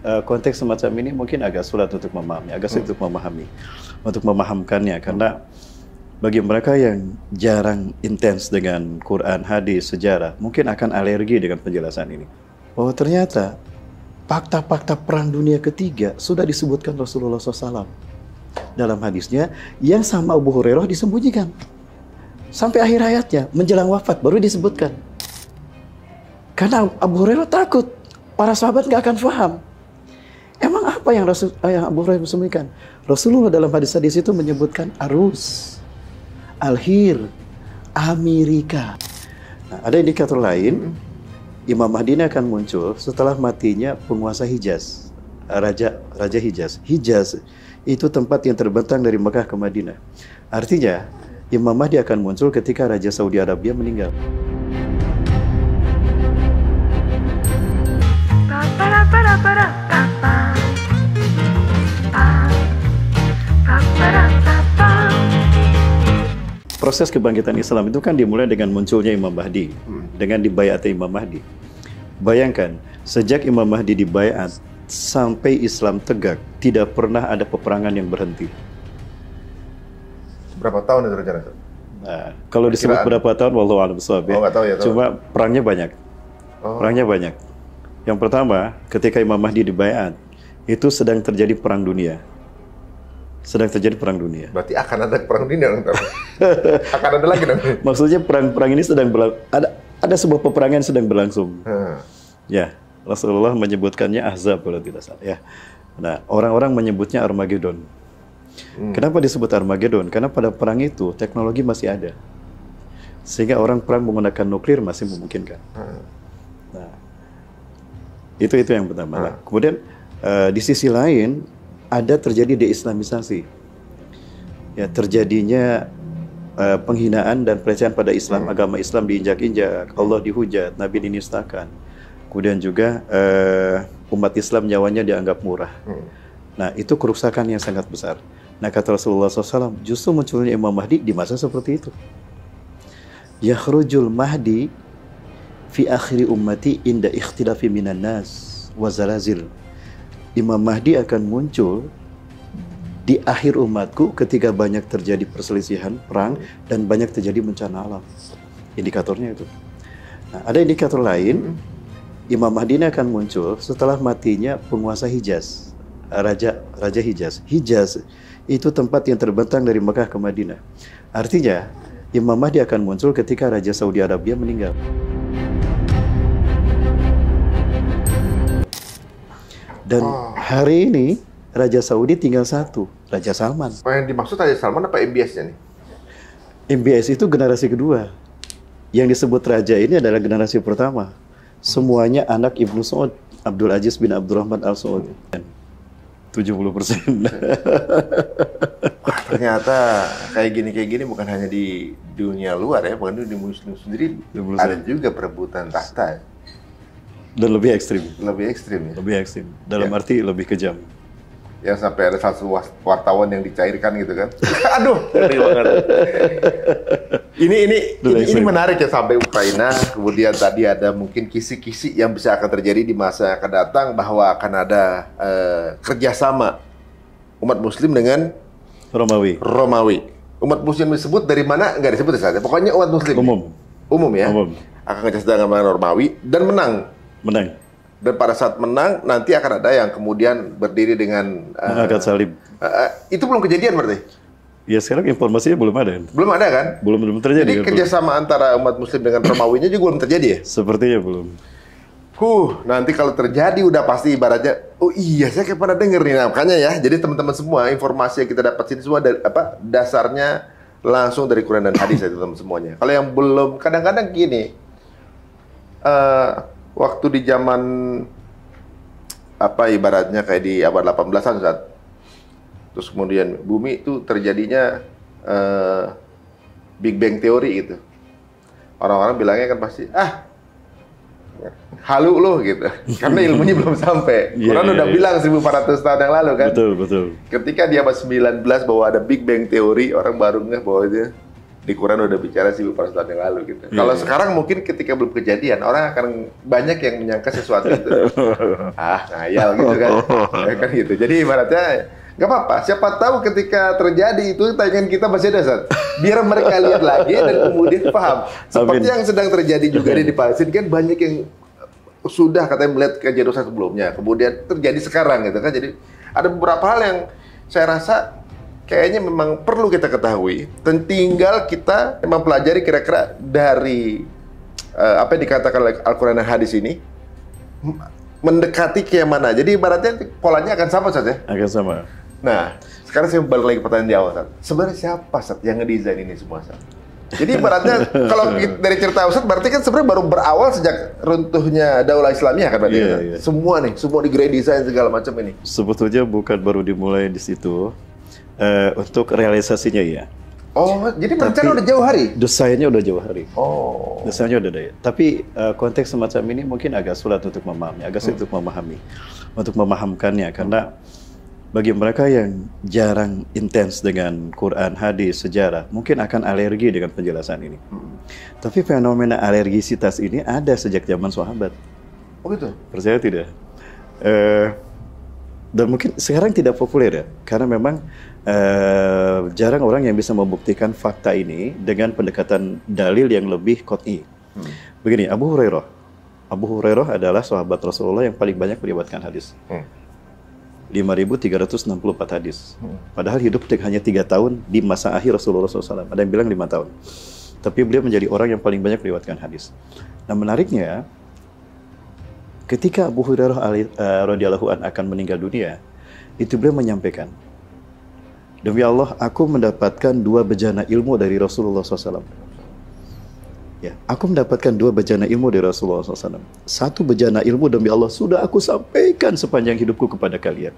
Konteks semacam ini mungkin agak sulit untuk memahami, agak sulit untuk memahami, untuk memahamkannya, karena bagi mereka yang jarang intens dengan Quran, hadis, sejarah, mungkin akan alergi dengan penjelasan ini. Bahwa ternyata fakta-fakta Perang Dunia Ketiga sudah disebutkan Rasulullah SAW dalam hadisnya, yang sama Abu Hurairah disembunyikan sampai akhir hayatnya, menjelang wafat baru disebutkan. Karena Abu Hurairah takut para sahabat nggak akan faham. Emang apa yang Abu Hurairah sembunyikan? Rasulullah dalam hadis-hadis itu menyebutkan arus, alhir, Amerika. Nah, ada indikator lain, Imam Mahdi akan muncul setelah matinya penguasa Hijaz, Raja Hijaz. Hijaz itu tempat yang terbentang dari Mekah ke Madinah. Artinya, Imam Mahdi akan muncul ketika Raja Saudi Arabia meninggal. Proses kebangkitan Islam itu kan dimulai dengan munculnya Imam Mahdi, dengan dibaiatnya Imam Mahdi. Bayangkan, sejak Imam Mahdi dibaiat sampai Islam tegak, tidak pernah ada peperangan yang berhenti. Berapa tahun itu rencana? Nah, kalau disebut berapa tahun, wallahu a'lam bishawab ya. Nggak tahu ya. Cuma perangnya banyak. Perangnya banyak. Yang pertama, ketika Imam Mahdi dibaiat, itu sedang terjadi perang dunia. Sedang terjadi perang dunia. Berarti akan ada perang dunia dong. Akan ada lagi dong. Maksudnya perang ini sedang ada sebuah peperangan sedang berlangsung. Ya, Rasulullah menyebutkannya Ahzab kalau tidak salah ya. Nah, orang-orang menyebutnya Armageddon. Kenapa disebut Armageddon? Karena pada perang itu teknologi masih ada. Sehingga orang perang menggunakan nuklir masih memungkinkan. Nah, itu yang pertama. Nah, kemudian di sisi lain ada terjadi deislamisasi. Ya, terjadinya penghinaan dan pelecehan pada Islam, agama Islam diinjak-injak, Allah dihujat, Nabi dinistakan. Kemudian juga umat Islam nyawanya dianggap murah. Nah, itu kerusakan yang sangat besar. Nah, kata Rasulullah SAW, justru munculnya Imam Mahdi di masa seperti itu. Yakhrujul Mahdi fi akhiri ummati inda ikhtilafi minan nas wa zalazil. Imam Mahdi akan muncul di akhir umatku ketika banyak terjadi perselisihan, perang, dan banyak terjadi bencana alam. Indikatornya itu. Nah, ada indikator lain, Imam Mahdi akan muncul setelah matinya penguasa Hijaz, Raja Hijaz. Hijaz itu tempat yang terbentang dari Mekah ke Madinah. Artinya, Imam Mahdi akan muncul ketika Raja Saudi Arabia meninggal. Dan hari ini Raja Saudi tinggal satu, Raja Salman. Apa yang dimaksud Raja Salman apa MBS-nya nih? MBS itu generasi kedua. Yang disebut raja ini adalah generasi pertama. Semuanya anak Ibnu Saud, Abdul Aziz bin Abdurrahman Al Saud. 70%. Ternyata kayak gini bukan hanya di dunia luar ya, bukan di Muslim sendiri ada juga perebutan tahta. Dan lebih ekstrim. Lebih ekstrim ya? Lebih ekstrim. Dalam arti lebih kejam. Yang sampai ada satu wartawan yang dicairkan gitu kan. Aduh, ngeri banget. Ini menarik ya, sampai Ukraina, kemudian tadi ada mungkin kisi-kisi yang bisa akan terjadi di masa yang akan datang, bahwa akan ada kerjasama umat Muslim dengan Romawi. Umat Muslim disebut dari mana? Nggak disebut saja. Pokoknya umat Muslim. Umum ya. Akan kerjasama dengan Romawi dan menang. Dan pada saat menang, nanti akan ada yang kemudian berdiri dengan mengangkat salib. Itu belum kejadian berarti? Ya, sekarang informasinya belum ada. Belum ada kan? Belum terjadi. Jadi kerjasama antara umat Muslim dengan Romawinya juga belum terjadi ya? Sepertinya belum. Nanti kalau terjadi udah pasti ibaratnya, oh iya saya kayak pernah denger nih. Nah, makanya ya, jadi teman-teman semua, informasi yang kita dapat sini semua dari dasarnya langsung dari Quran dan hadis ya teman-teman semuanya. Kalau yang belum, kadang-kadang gini, waktu di zaman ibaratnya kayak di abad 18-an saat terus kemudian bumi itu terjadinya Big Bang Theory gitu. Orang-orang bilangnya kan pasti halu loh gitu. Karena ilmunya belum sampai. Quran udah bilang 1400 tahun yang lalu kan. Betul. Ketika di abad 19 bahwa ada Big Bang Theory, orang baru ngeh bahwa itu di Quran udah bicara 1000 tahun yang lalu gitu. Kalau sekarang mungkin ketika belum kejadian, orang akan banyak yang menyangka sesuatu itu ngayal gitu kan. Kan gitu. Jadi ibaratnya nggak apa-apa. Siapa tahu ketika terjadi itu tayangan kita masih ada, Ustaz. Biar mereka lihat lagi dan kemudian paham. Seperti yang sedang terjadi juga di Palestina kan banyak yang sudah katanya melihat kejadian sebelumnya, kemudian terjadi sekarang gitu kan. Jadi ada beberapa hal yang saya rasa kayaknya memang perlu kita ketahui. Dan tinggal kita mempelajari kira-kira dari apa yang dikatakan oleh Al-Quran dan hadis ini mendekati ke yang mana. Jadi ibaratnya polanya akan sama saja. Akan sama. Nah, sekarang saya balik lagi pertanyaan di awal, Ustaz. Sebenarnya siapa, Ustaz, yang ngedesain ini semua, Ustaz? Jadi ibaratnya kalau dari cerita Ustaz berarti kan sebenarnya baru berawal sejak runtuhnya Daulah Islamiyah kan berarti. Iya. Semua di grand design segala macam ini. Sebetulnya bukan baru dimulai di situ. Untuk realisasinya ya. Oh, jadi rencana udah jauh hari? Desainnya udah jauh hari. Oh. Desainnya udah ada. Tapi konteks semacam ini mungkin agak sulit untuk memahami, agak sulit untuk memahami, untuk memahamkannya karena bagi mereka yang jarang intens dengan Quran, hadis, sejarah, mungkin akan alergi dengan penjelasan ini. Tapi fenomena alergisitas ini ada sejak zaman sahabat. Oh gitu? Percaya tidak? Dan mungkin sekarang tidak populer ya, karena memang jarang orang yang bisa membuktikan fakta ini dengan pendekatan dalil yang lebih qat'i. Begini, Abu Hurairah adalah sahabat Rasulullah yang paling banyak meriwayatkan hadis. 5.364 hadis. Padahal hidup hanya 3 tahun di masa akhir Rasulullah SAW. Ada yang bilang 5 tahun. Tapi beliau menjadi orang yang paling banyak meriwayatkan hadis. Nah menariknya, ketika Abu Hurairah radhiyallahu an akan meninggal dunia, itu beliau menyampaikan, demi Allah, aku mendapatkan 2 bejana ilmu dari Rasulullah SAW. Ya, aku mendapatkan 2 bejana ilmu dari Rasulullah SAW. 1 bejana ilmu demi Allah sudah aku sampaikan sepanjang hidupku kepada kalian.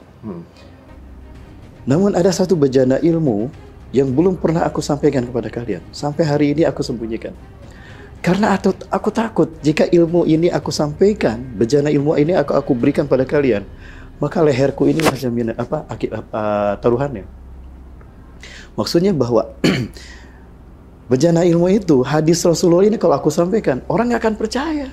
Namun ada 1 bejana ilmu yang belum pernah aku sampaikan kepada kalian. Sampai hari ini aku sembunyikan. Karena aku takut jika ilmu ini aku sampaikan, bejana ilmu ini aku berikan pada kalian, maka leherku ini jaminan taruhannya. Maksudnya bahwa bejana ilmu itu, hadis Rasulullah ini kalau aku sampaikan, orang nggak akan percaya.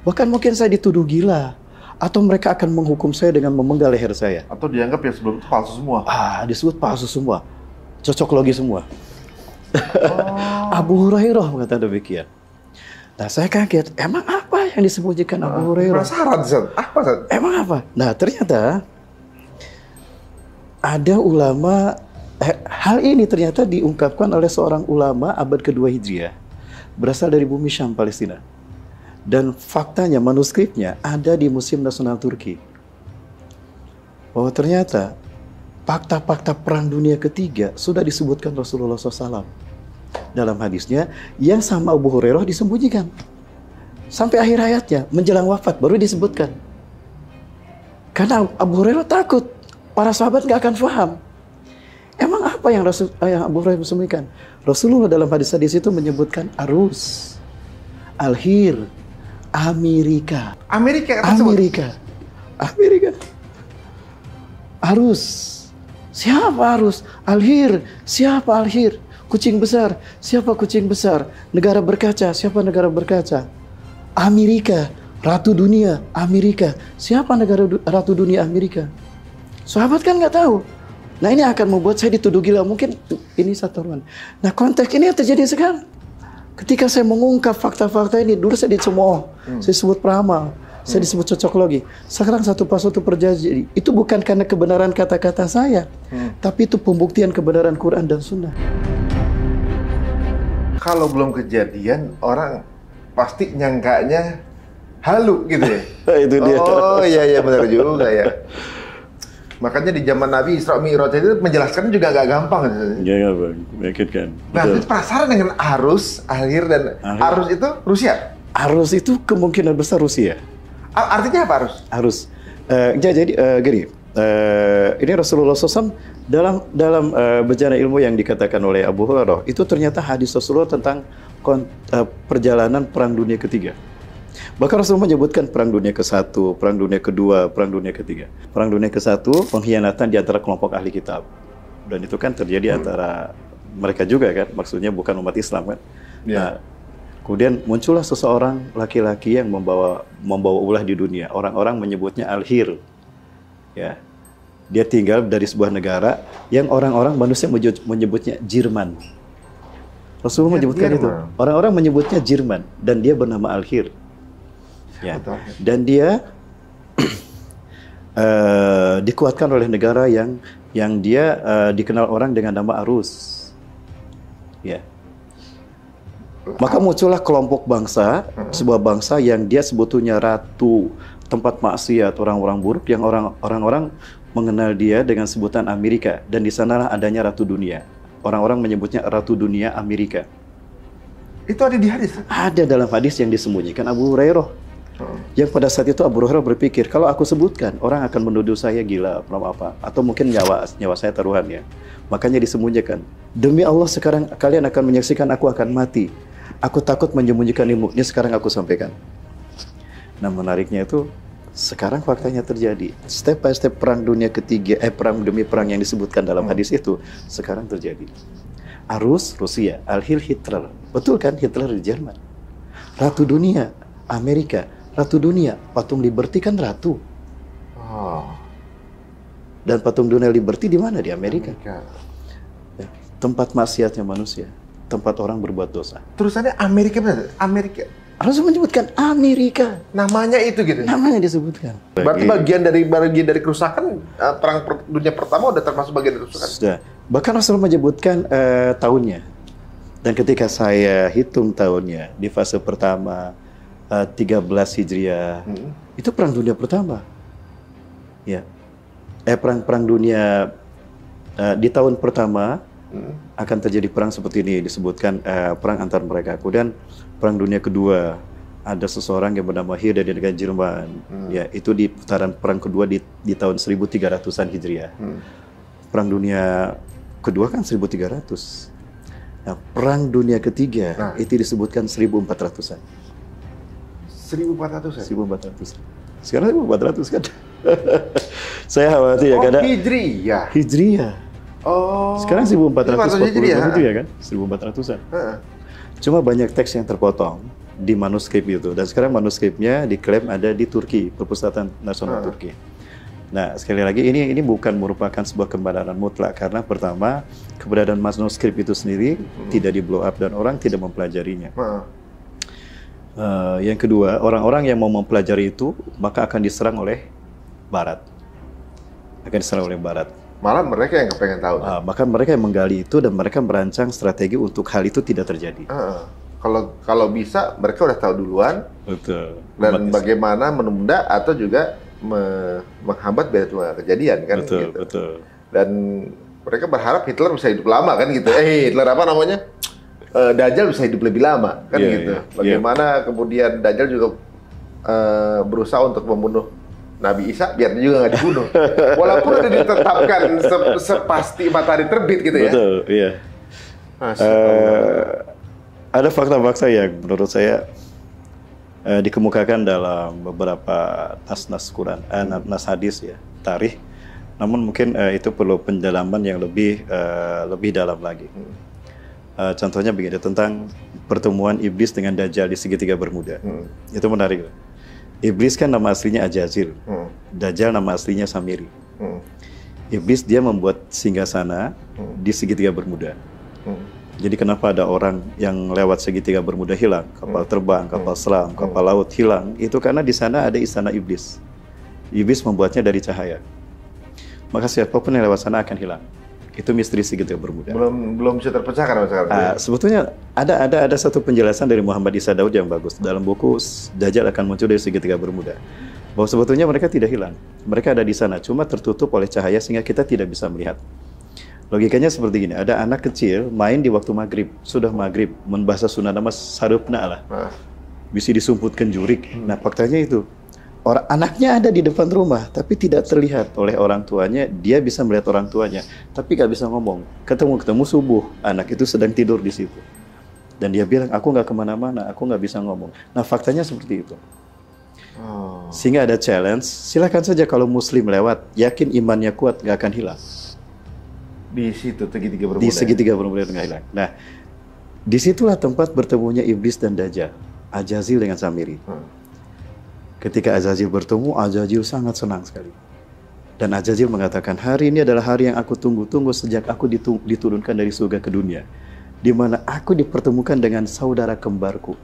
Bahkan mungkin saya dituduh gila. Atau mereka akan menghukum saya dengan memenggal leher saya. Atau dianggap yang sebelum itu palsu semua. Disebut palsu semua. Cocok logi semua. Abu Hurairah mengatakan demikian. Nah saya kaget, emang apa yang disembunyikan Abu Hurairah? Penasaran, Ustaz. Apa, Ustaz? Emang apa? Nah ternyata ada ulama, hal ini ternyata diungkapkan oleh seorang ulama abad kedua Hijriah, berasal dari bumi Syam, Palestina. Dan faktanya, manuskripnya ada di Museum Nasional Turki. Bahwa ternyata fakta-fakta Perang Dunia Ketiga sudah disebutkan Rasulullah SAW. Dalam hadisnya, yang sama Abu Hurairah disembunyikan. Sampai akhir hayatnya, menjelang wafat, baru disebutkan. Karena Abu Hurairah takut, para sahabat nggak akan paham. Emang apa yang Abu Hurairah sembunyikan? Rasulullah dalam hadis-hadis itu menyebutkan arus, alhir, Amerika. Arus. Siapa arus? Alhir. Siapa alhir? Kucing besar. Siapa kucing besar? Negara berkaca. Siapa negara berkaca? Amerika. Ratu dunia. Amerika. Siapa negara ratu dunia Amerika? Sahabat kan nggak tahu. Nah ini akan membuat saya dituduh gila. Mungkin ini satu ruang. Nah konteks ini yang terjadi sekarang. Ketika saya mengungkap fakta-fakta ini, dulu saya dicemooh, saya disebut peramal, saya disebut cocok logi. Sekarang satu persatu terjadi. Itu bukan karena kebenaran kata-kata saya, tapi itu pembuktian kebenaran Quran dan Sunnah. Kalau belum kejadian, orang pasti nyangkanya halu gitu ya. Itu dia. Oh iya benar juga ya. Makanya di zaman Nabi Isra Mi'raj itu menjelaskan juga agak gampang. Iya Bang, meyakinkan. Nah, itu penasaran dengan arus, alhir dan arus itu Rusia. Arus itu kemungkinan besar Rusia. Artinya apa arus? Arus. Jadi gini, ini Rasulullah SAW dalam bejana ilmu yang dikatakan oleh Abu Hurairah itu ternyata hadis Rasulullah tentang perjalanan Perang Dunia Ketiga. Bahkan Rasulullah menyebutkan Perang Dunia ke-1, Perang Dunia ke-2, Perang Dunia ke-3. Perang Dunia ke-1, pengkhianatan di antara kelompok ahli kitab. Dan itu kan terjadi antara mereka juga kan, maksudnya bukan umat Islam kan. Ya. Nah, kemudian muncullah seseorang laki-laki yang membawa ulah di dunia. Orang-orang menyebutnya Al-Hir. Ya. Dia tinggal dari sebuah negara yang orang-orang manusia menyebutnya Jerman. Rasulullah menyebutkan itu. Orang-orang menyebutnya Jerman dan dia bernama Al-Hir. Ya. Dan dia dikuatkan oleh negara yang dia dikenal orang dengan nama Arus. Ya. Maka muncullah kelompok bangsa, sebuah bangsa yang dia sebetulnya ratu tempat maksiat, orang-orang buruk yang orang-orang mengenal dia dengan sebutan Amerika, dan di sanalah adanya ratu dunia. Orang-orang menyebutnya ratu dunia Amerika. Itu ada di hadis? Ada dalam hadis yang disembunyikan Abu Hurairah. Yang pada saat itu Abu Hurairah berpikir, kalau aku sebutkan, orang akan menuduh saya gila, apa, atau mungkin nyawa saya taruhannya. Makanya disembunyikan. Demi Allah sekarang kalian akan menyaksikan aku akan mati. Aku takut menyembunyikan ilmu. Ini sekarang aku sampaikan. Nah, menariknya itu, sekarang faktanya terjadi. Step by step perang dunia ketiga, perang demi perang yang disebutkan dalam hadis itu, sekarang terjadi. Arus Rusia, Al-Hil Hitler. Betul kan, Hitler di Jerman. Ratu dunia, Amerika. Ratu dunia, patung Liberty kan ratu. Dan patung dunia Liberty di mana? Di Amerika. Ya, tempat maksiatnya manusia, tempat orang berbuat dosa. Terusannya Amerika benar? Amerika. Rasul menyebutkan Amerika. Namanya itu gitu. Namanya disebutkan. Berarti bagian dari kerusakan perang dunia pertama udah termasuk bagian dari kerusakan. Sudah. Bahkan Rasul menyebutkan tahunnya. Dan ketika saya hitung tahunnya di fase pertama 13 Hijriah, itu perang dunia pertama. Ya. Perang dunia di tahun pertama akan terjadi perang seperti ini, disebutkan perang antar mereka. Kemudian perang dunia kedua ada seseorang yang bernama Hir dari negara Jerman. Ya, itu di putaran perang kedua di tahun 1300-an Hijriah. Perang dunia kedua kan 1300. Nah, perang dunia ketiga itu disebutkan 1400-an. 1400 ya? 1400. Sekarang 1400 kan. Saya khawatir ya karena Hijriah. Oh. Sekarang 1440 Hijriah kan? 1400-an. Cuma banyak teks yang terpotong di manuskrip itu, dan sekarang manuskripnya diklaim ada di Turki, Perpustakaan Nasional Turki. Nah, sekali lagi ini bukan merupakan sebuah kebenaran mutlak, karena pertama keberadaan manuskrip itu sendiri tidak di blow up dan orang tidak mempelajarinya. Yang kedua, orang-orang yang mau mempelajari itu maka akan diserang oleh Barat, Malah mereka yang kepengen tahu. Maka mereka yang menggali itu dan mereka merancang strategi untuk hal itu tidak terjadi. Kalau bisa mereka udah tahu duluan. Betul. Dan bagaimana menunda atau juga menghambat biar itu kejadian kan. Betul, gitu. betul. Dan mereka berharap Hitler bisa hidup lama kan gitu. Hitler apa namanya? Dajjal bisa hidup lebih lama kan gitu. Bagaimana kemudian Dajjal juga berusaha untuk membunuh Nabi Isa biar dia juga nggak dibunuh. Walaupun udah ditetapkan sepasti matahari terbit gitu ya. Betul, iya. Ada fakta-fakta yang menurut saya dikemukakan dalam beberapa nas Quran, nas hadis ya, tarikh. Namun mungkin itu perlu pendalaman yang lebih dalam lagi. Contohnya begini, tentang pertemuan iblis dengan Dajjal di segitiga Bermuda. Itu menarik. Iblis kan nama aslinya Ajazil, Dajjal nama aslinya Samiri. Iblis dia membuat singgasana di segitiga Bermuda. Jadi kenapa ada orang yang lewat segitiga Bermuda hilang, kapal terbang, kapal selam, kapal laut hilang, itu karena di sana ada istana iblis. Iblis membuatnya dari cahaya. Maka siapapun yang lewat sana akan hilang. Itu misteri segitiga Bermuda. Belum bisa terpecahkan sekarang. Sebetulnya ada satu penjelasan dari Muhammad Isa Daud yang bagus dalam buku Dajjal akan muncul dari segitiga Bermuda. Bahwa sebetulnya mereka tidak hilang. Mereka ada di sana, cuma tertutup oleh cahaya sehingga kita tidak bisa melihat. Logikanya seperti gini, ada anak kecil main di waktu maghrib, sudah maghrib, bahasa Sunda nama sarupna lah. Bisa disumputkan jurik. Nah, faktanya itu. Anaknya ada di depan rumah, tapi tidak terlihat oleh orang tuanya. Dia bisa melihat orang tuanya, tapi nggak bisa ngomong. Ketemu subuh, anak itu sedang tidur di situ. Dan dia bilang, aku nggak kemana-mana, aku nggak bisa ngomong. Nah, faktanya seperti itu. Sehingga ada challenge, silakan saja kalau muslim lewat, yakin imannya kuat, nggak akan hilang. Di situ segitiga bermuda. Di segitiga bermuda tengah hilang. Nah, disitulah tempat bertemunya iblis dan Dajjal, Azazil dengan Samiri. Ketika Azazil bertemu, Azazil sangat senang sekali. Dan Azazil mengatakan, hari ini adalah hari yang aku tunggu-tunggu sejak aku diturunkan dari surga ke dunia, di mana aku dipertemukan dengan saudara kembarku.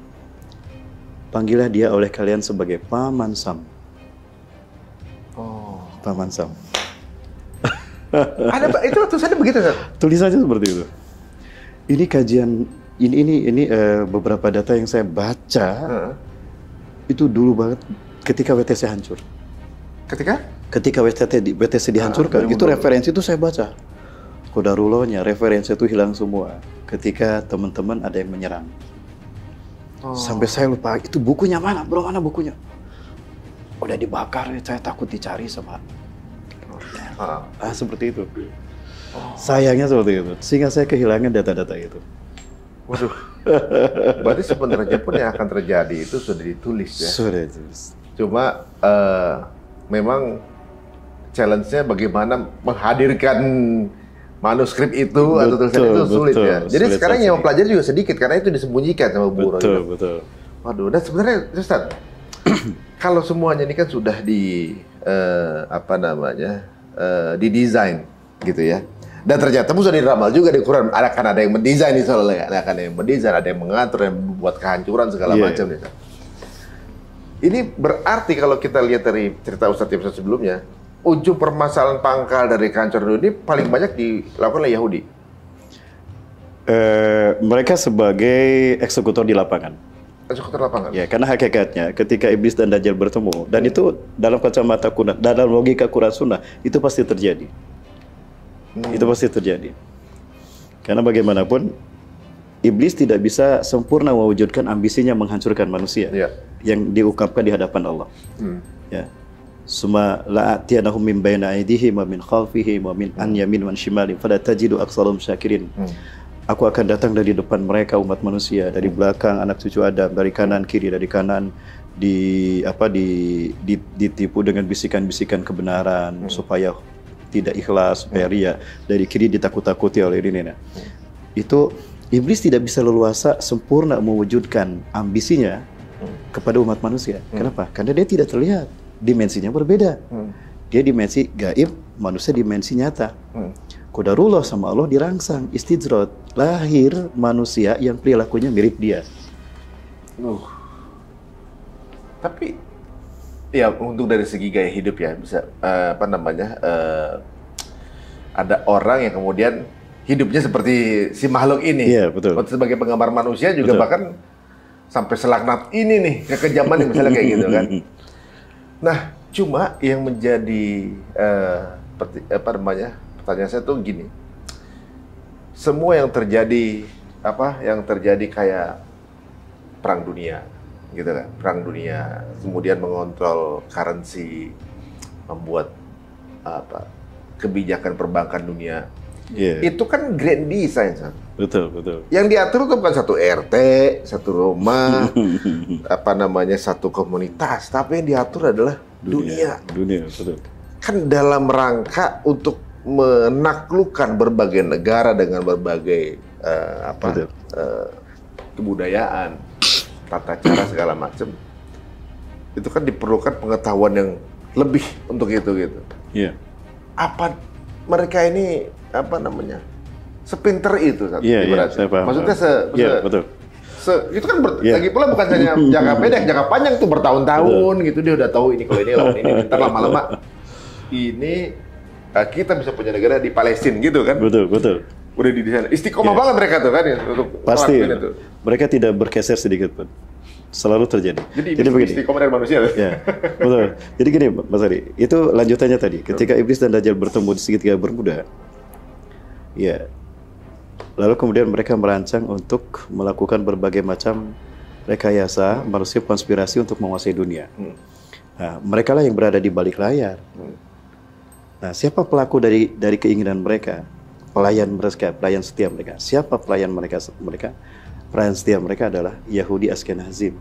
Panggillah dia oleh kalian sebagai Paman Sam. Oh. Paman Sam. Ada itu tulisannya begitu kan? Tulisannya seperti itu. Ini kajian ini beberapa data yang saya baca itu dulu banget ketika WTC hancur. Ketika WTC dihancurkan, itu referensi itu saya baca. Qadarullah-nya referensi itu hilang semua ketika teman-teman ada yang menyerang. Sampai saya lupa itu bukunya mana, bro, mana bukunya? Udah dibakar, saya takut dicari sama. Seperti itu. Sayangnya seperti itu. Sehingga saya kehilangan data-data itu. Waduh. Berarti sebenarnya pun yang akan terjadi itu sudah ditulis ya. Sudah ditulis. Cuma memang challenge-nya bagaimana menghadirkan manuskrip itu atau tulisan itu sulit ya. Jadi sulit sekarang yang mempelajari juga sedikit karena itu disembunyikan sama Bu Roy. Betul. Waduh, dan sebenarnya Ustaz, kalau semuanya ini kan sudah di didesain gitu ya. Dan ternyata sudah diramal juga di Quran. Akan ada yang mendesain ini soalnya, akan ada yang mendesain, ada yang mengatur, yang membuat kehancuran segala macam. Ini berarti kalau kita lihat dari cerita Ustadz episode sebelumnya, ujung permasalahan pangkal dari kehancuran ini paling banyak dilakukan oleh Yahudi. Mereka sebagai eksekutor di lapangan. Eksekutor lapangan. Ya, karena hakikatnya ketika iblis dan Dajjal bertemu, dan itu dalam kacamata Quran, dalam logika Quran Sunnah, itu pasti terjadi. Itu pasti terjadi. Karena bagaimanapun iblis tidak bisa sempurna mewujudkan ambisinya menghancurkan manusia yang diungkapkan di hadapan Allah. Ya. Suma la'atiyanahum min baina aydihim wa min khalfihim wa min an yamin wa shimalin fala tajidu aktsarum syakirin. Aku akan datang dari depan mereka umat manusia, dari belakang anak cucu Adam, dari kanan kiri, dari kanan ditipu dengan bisikan-bisikan kebenaran supaya tidak ikhlas, supaya ria, dari kiri ditakut-takuti oleh ini. Itu iblis tidak bisa leluasa sempurna mewujudkan ambisinya kepada umat manusia. Kenapa? Karena dia tidak terlihat, dimensinya berbeda. Dia dimensi gaib, manusia dimensi nyata. Qadarullah sama Allah dirangsang, istidrot, lahir manusia yang perilakunya mirip dia. Tapi ya untuk dari segi gaya hidup ya bisa ada orang yang kemudian hidupnya seperti si makhluk ini. Iya, betul. Sebagai penggambar manusia juga bahkan sampai selaknat ini nih kekejaman nih, misalnya kayak gitu kan. Nah, cuma yang menjadi pertanyaan saya tuh gini. Semua yang terjadi kayak perang dunia gitu kan. Perang dunia, kemudian mengontrol currency, membuat kebijakan perbankan dunia. Itu kan grand design, kan? Betul. Yang diatur itu bukan satu RT, satu rumah, satu komunitas, tapi yang diatur adalah dunia. Dunia, betul. Kan dalam rangka untuk menaklukkan berbagai negara dengan berbagai kebudayaan, tata cara segala macam. Itu kan diperlukan pengetahuan yang lebih untuk itu gitu. Iya. Apa mereka ini sepinter itu saya paham. Maksudnya betul. Itu kan lagi pula bukan hanya jangka pendek, jangka panjang tuh bertahun-tahun gitu dia udah tahu ini kalau ini lawan ini, ntar lama-lama ini kita bisa punya negara di Palestina gitu kan. Betul. Udah di sana. Istiqomah banget mereka tuh kan ya untuk pasti itu. Mereka tidak bergeser sedikit pun. Selalu terjadi. Jadi begini. Istiqomah dari manusia. Ya, betul. Jadi gini, Mas Ari, itu lanjutannya tadi. Ketika iblis dan Dajjal bertemu di segitiga bermuda, ya, lalu kemudian mereka merancang untuk melakukan berbagai macam rekayasa, manusia konspirasi untuk menguasai dunia. Nah, mereka lah yang berada di balik layar. Nah, siapa pelaku dari keinginan mereka? Pelayan setia mereka. Siapa pelayan mereka? Pelayan setia mereka adalah Yahudi Ashkenazim.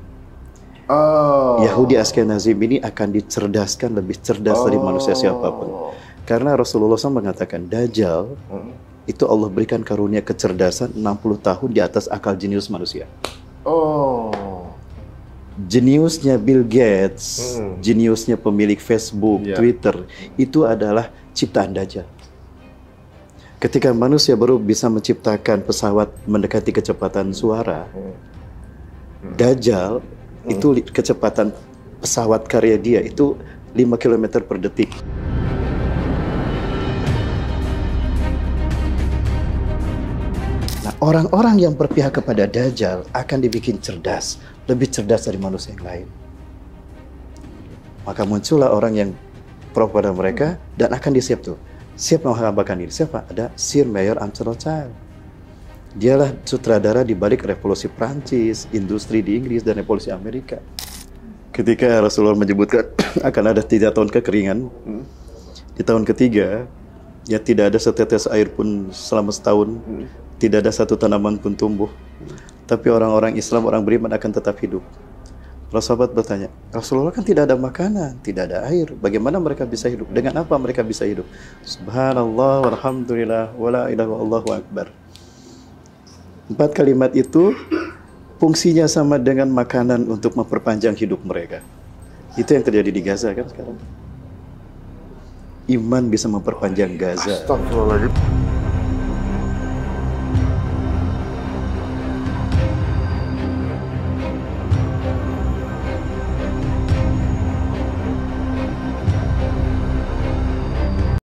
Yahudi Ashkenazim ini akan dicerdaskan lebih cerdas dari manusia siapapun. Karena Rasulullah SAW mengatakan Dajjal itu Allah berikan karunia kecerdasan 60 tahun di atas akal jenius manusia. Oh. Jeniusnya Bill Gates, jeniusnya pemilik Facebook, Twitter, itu adalah ciptaan Dajjal. Ketika manusia baru bisa menciptakan pesawat mendekati kecepatan suara, Dajjal itu kecepatan pesawat karya dia itu 5 km per detik. Nah, orang-orang yang berpihak kepada Dajjal akan dibikin cerdas, lebih cerdas dari manusia yang lain. Maka muncullah orang yang pro pada mereka dan akan disiap tuh. Siap menghambakan diri. Siapa? Ada Sir Mayer Rothschild. Dialah sutradara di balik revolusi Prancis, industri di Inggris, dan revolusi Amerika. Ketika Rasulullah menyebutkan akan ada 3 tahun kekeringan, di tahun ketiga, ya tidak ada setetes air pun selama setahun, tidak ada satu tanaman pun tumbuh. Tapi orang-orang Islam, orang beriman akan tetap hidup. Para sahabat bertanya, Rasulullah kan tidak ada makanan, tidak ada air. Bagaimana mereka bisa hidup? Dengan apa mereka bisa hidup? Subhanallah, walhamdulillah, wala ilaha Allahu akbar. 4 kalimat itu fungsinya sama dengan makanan untuk memperpanjang hidup mereka. Itu yang terjadi di Gaza kan sekarang. Iman bisa memperpanjang Gaza. Astagfirullahaladzim.